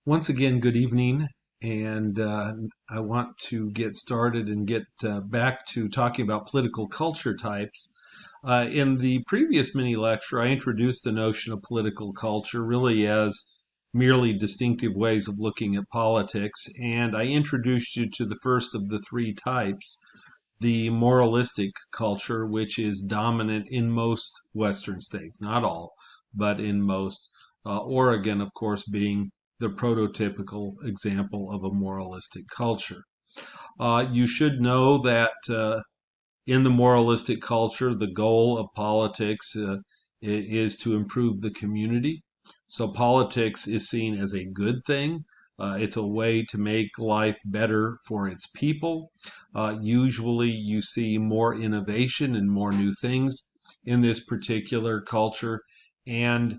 Once again, good evening. And I want to get started and get back to talking about political culture types. In the previous mini lecture, I introduced the notion of political culture really as merely distinctive ways of looking at politics. And I introduced you to the first of the three types, the moralistic culture, which is dominant in most Western states, not all, but in most. Oregon, of course, being the prototypical example of a moralistic culture. You should know that in the moralistic culture, the goal of politics is to improve the community. So politics is seen as a good thing. It's a way to make life better for its people. Usually, you see more innovation and more new things in this particular culture. And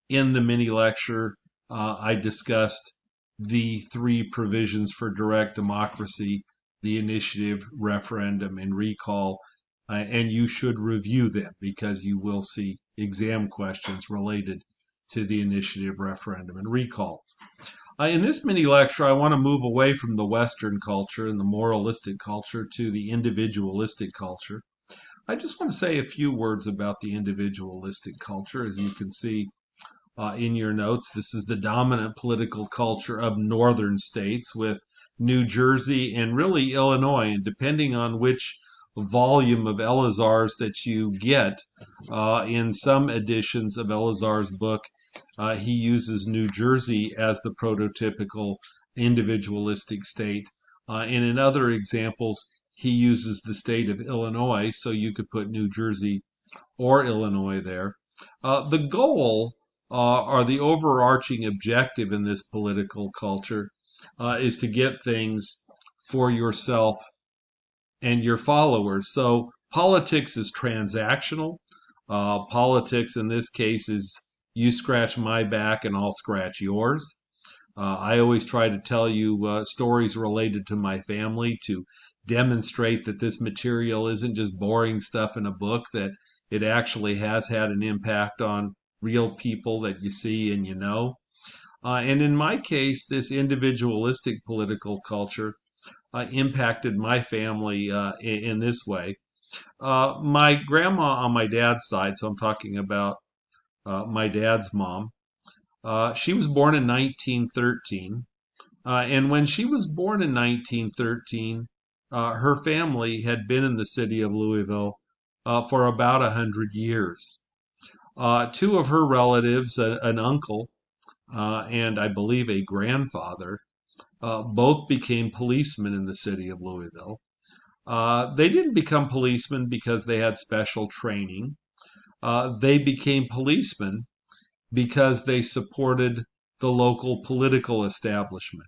in the mini lecture, I discussed the three provisions for direct democracy: the initiative, referendum, and recall. And you should review them because you will see exam questions related to the initiative, referendum, and recall. In this mini lecture, I want to move away from the Western culture and the moralistic culture to the individualistic culture. I just want to say a few words about the individualistic culture. As you can see in your notes, this is the dominant political culture of northern states, with New Jersey and really Illinois. And depending on which volume of Elazar's that you get, in some editions of Elazar's book, he uses New Jersey as the prototypical individualistic state. And in other examples, he uses the state of Illinois, so you could put New Jersey or Illinois there. The goal or the overarching objective in this political culture is to get things for yourself and your followers. So politics is transactional. Politics in this case is you scratch my back and I'll scratch yours. I always try to tell you stories related to my family to demonstrate that this material isn't just boring stuff in a book, that it actually has had an impact on real people that you see and you know. And in my case, this individualistic political culture impacted my family in this way. My grandma on my dad's side, so I'm talking about my dad's mom, she was born in 1913. And when she was born in 1913, her family had been in the city of Louisville for about 100 years. Two of her relatives, an uncle and I believe a grandfather, both became policemen in the city of Louisville. They didn't become policemen because they had special training. They became policemen because they supported the local political establishment.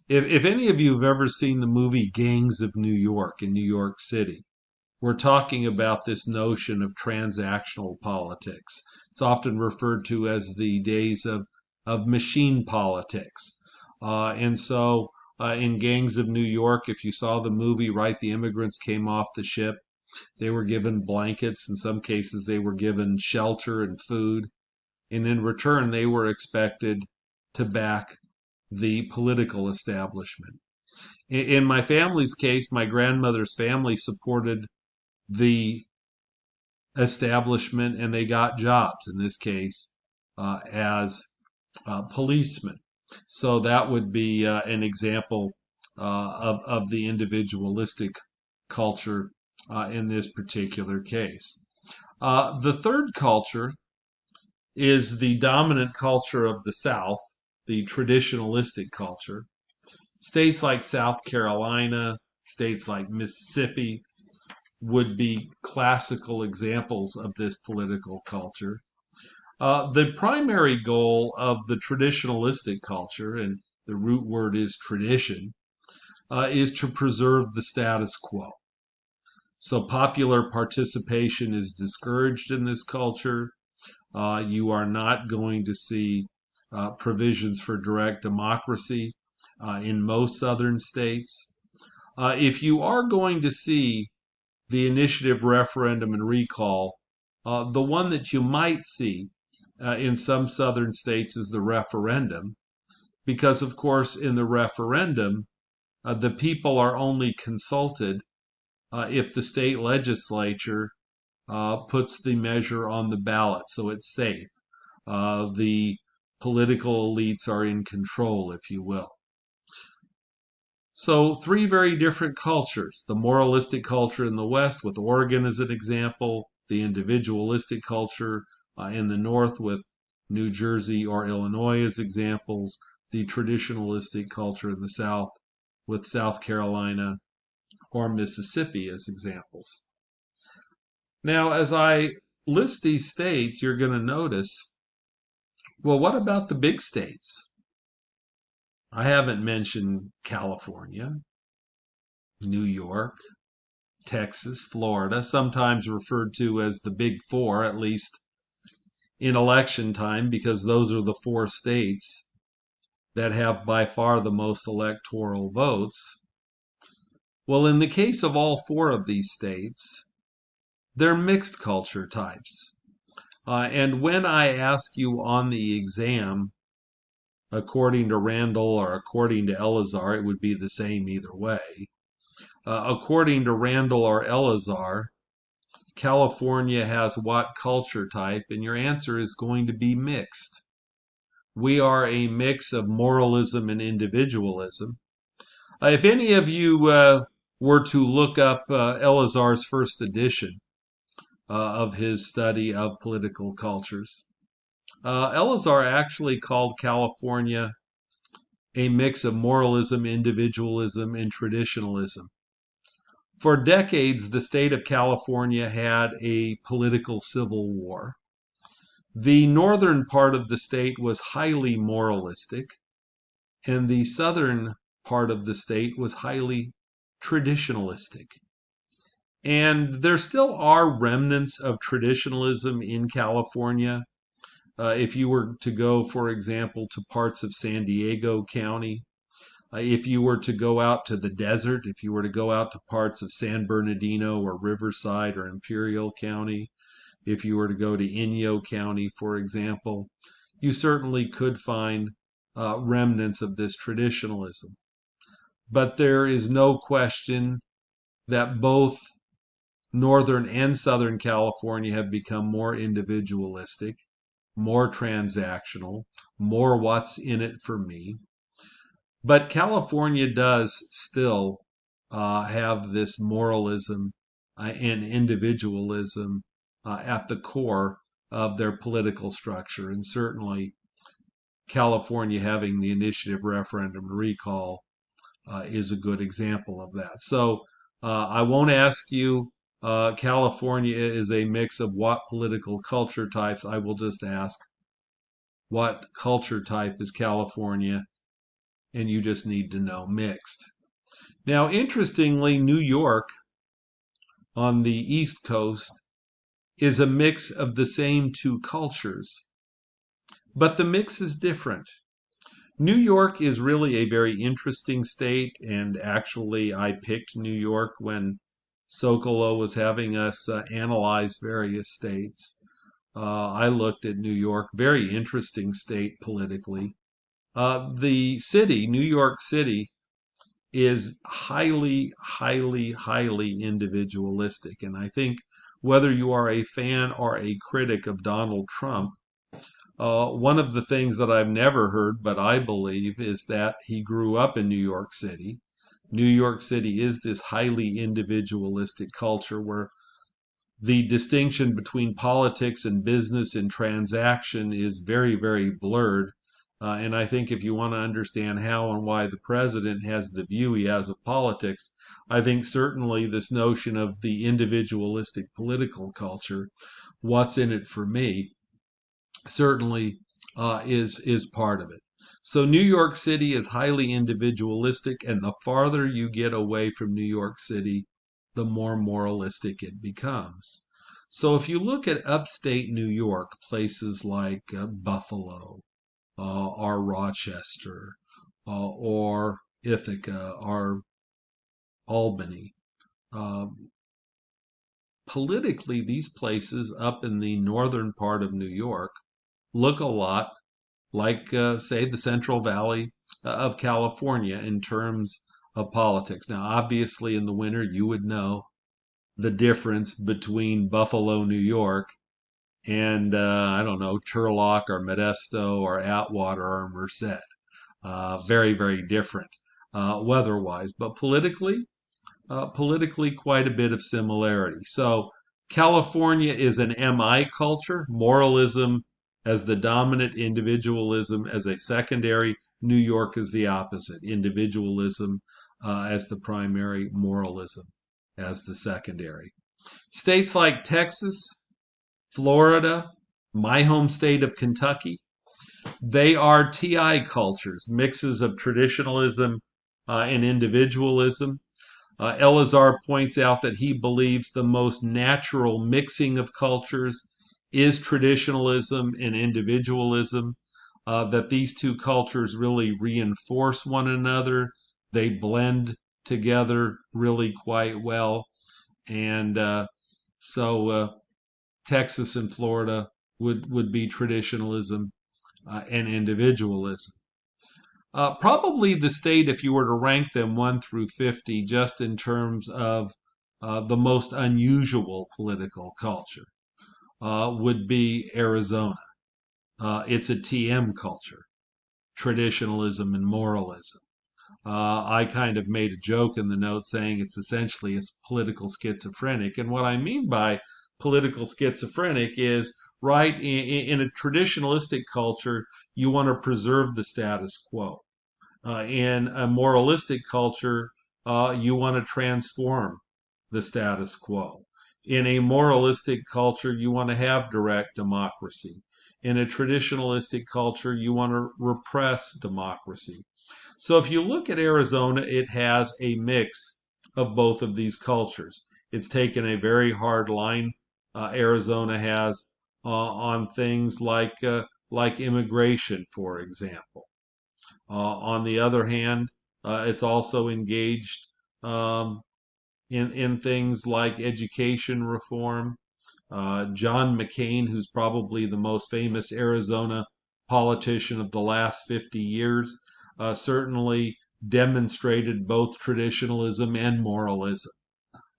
If any of you have ever seen the movie Gangs of New York in New York City, we're talking about this notion of transactional politics. It's often referred to as the days of machine politics. And so in Gangs of New York, if you saw the movie, right, the immigrants came off the ship. They were given blankets. In some cases, they were given shelter and food. And in return, they were expected to back the political establishment. In my family's case, my grandmother's family supported the establishment and they got jobs, in this case, as policemen. So that would be an example of the individualistic culture in this particular case. The third culture is the dominant culture of the South, the traditionalistic culture. States like South Carolina, states like Mississippi would be classical examples of this political culture. The primary goal of the traditionalistic culture, and the root word is tradition, is to preserve the status quo. So popular participation is discouraged in this culture. You are not going to see provisions for direct democracy in most southern states. If you are going to see the initiative, referendum, and recall, the one that you might see in some southern states is the referendum. because, of course, in the referendum, the people are only consulted if the state legislature puts the measure on the ballot, so it's safe. The political elites are in control, if you will. So, three very different cultures: the moralistic culture in the West, with Oregon as an example, the individualistic culture in the North, with New Jersey or Illinois as examples, the traditionalistic culture in the South, with South Carolina or Mississippi as examples. Now, as I list these states, you're going to notice, well, what about the big states? I haven't mentioned California, New York, Texas, Florida, sometimes referred to as the Big Four, at least in election time, because those are the four states that have by far the most electoral votes. Well, in the case of all four of these states, they're mixed culture types. And when I ask you on the exam, according to Randall or according to Elazar, it would be the same either way. According to Randall or Elazar, California has what culture type? And your answer is going to be mixed. We are a mix of moralism and individualism. If any of you were to look up Elazar's first edition of his study of political cultures, Elazar actually called California a mix of moralism, individualism, and traditionalism. For decades, the state of California had a political civil war. The northern part of the state was highly moralistic, and the southern part of the state was highly traditionalistic. And there still are remnants of traditionalism in California. If you were to go, for example, to parts of San Diego County, if you were to go out to the desert, if you were to go out to parts of San Bernardino or Riverside or Imperial County, if you were to go to Inyo County, for example, you certainly could find remnants of this traditionalism. But there is no question that both Northern and Southern California have become more individualistic, more transactional, more what's in it for me. But California does still have this moralism and individualism at the core of their political structure. And certainly California having the initiative referendum recall is a good example of that. So I won't ask you, California is a mix of what political culture types. I will just ask, what culture type is California? And you just need to know mixed. Now, interestingly, New York on the East Coast is a mix of the same two cultures, but the mix is different. New York is really a very interesting state, and actually, I picked New York when Sokolow was having us analyze various states. I looked at New York, very interesting state politically. The city, New York City, is highly, highly, highly individualistic. And I think whether you are a fan or a critic of Donald Trump, one of the things that I've never heard, but I believe, is that he grew up in New York City. New York City is this highly individualistic culture where the distinction between politics and business and transaction is very, very blurred. And I think if you want to understand how and why the president has the view he has of politics, I think certainly this notion of the individualistic political culture, what's in it for me, certainly is part of it. So New York City is highly individualistic, and the farther you get away from New York City, the more moralistic it becomes. So if you look at upstate New York, places like Buffalo or Rochester or Ithaca or Albany, politically, these places up in the northern part of New York look a lot like, say, the Central Valley of California in terms of politics. Now, obviously, in the winter, you would know the difference between Buffalo, New York, and I don't know, Turlock or Modesto or Atwater or Merced. Very, very different weather-wise, but politically quite a bit of similarity. So California is an MI culture, moralism as the dominant, individualism as a secondary. New York is the opposite, individualism as the primary, moralism as the secondary. States like Texas, Florida, my home state of Kentucky, they are TI cultures, mixes of traditionalism and individualism. Elazar points out that he believes the most natural mixing of cultures is traditionalism and individualism, that these two cultures really reinforce one another. They blend together really quite well. And so Texas and Florida would be traditionalism and individualism. Probably the state, if you were to rank them 1 through 50, just in terms of the most unusual political culture, would be Arizona. It's a TM culture, traditionalism and moralism. I kind of made a joke in the note saying it's essentially a political schizophrenic. And what I mean by political schizophrenic is, right, in a traditionalistic culture, you want to preserve the status quo. In a moralistic culture, you want to transform the status quo. In a moralistic culture, you want to have direct democracy. In a traditionalistic culture, you want to repress democracy. So if you look at Arizona, it has a mix of both of these cultures. It's taken a very hard line, Arizona has, on things like immigration, for example. On the other hand, it's also engaged in things like education reform. John McCain, who's probably the most famous Arizona politician of the last 50 years, certainly demonstrated both traditionalism and moralism.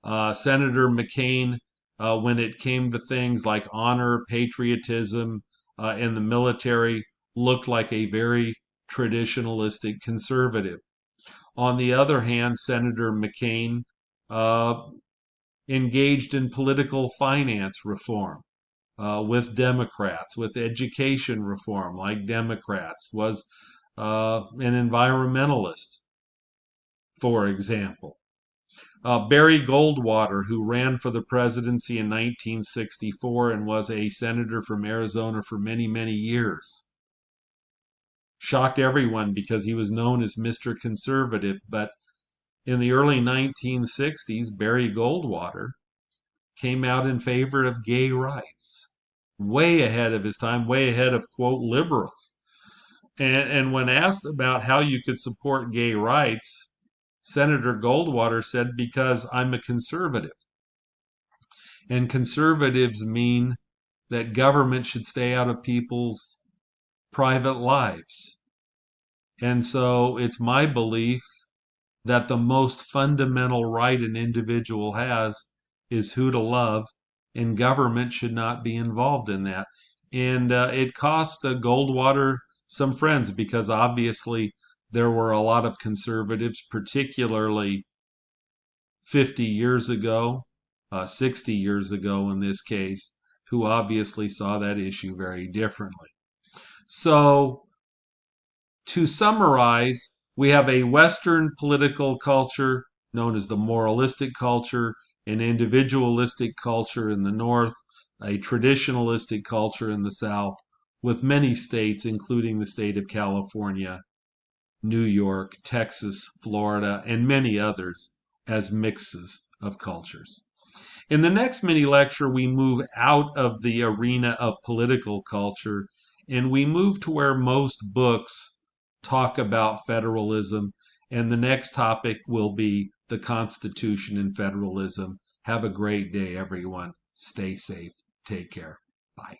Senator McCain, when it came to things like honor, patriotism in the military, looked like a very traditionalistic conservative. On the other hand, Senator McCain uh, engaged in political finance reform with Democrats, with education reform like Democrats, was an environmentalist, for example. Barry Goldwater, who ran for the presidency in 1964 and was a senator from Arizona for many, many years, shocked everyone because he was known as Mr. Conservative. But in the early 1960s, Barry Goldwater came out in favor of gay rights, way ahead of his time, way ahead of, quote, liberals. And when asked about how you could support gay rights, Senator Goldwater said, because I'm a conservative. And conservatives mean that government should stay out of people's private lives. And so it's my belief that the most fundamental right an individual has is who to love, and government should not be involved in that. And it cost Goldwater some friends because obviously there were a lot of conservatives, particularly 50 years ago, 60 years ago in this case, who obviously saw that issue very differently. So, to summarize, we have a Western political culture known as the moralistic culture, an individualistic culture in the North, a traditionalistic culture in the South, with many states, including the state of California, New York, Texas, Florida, and many others, as mixes of cultures. In the next mini lecture, we move out of the arena of political culture and we move to where most books talk about federalism. And the next topic will be the Constitution and federalism. Have a great day, everyone. Stay safe. Take care. Bye.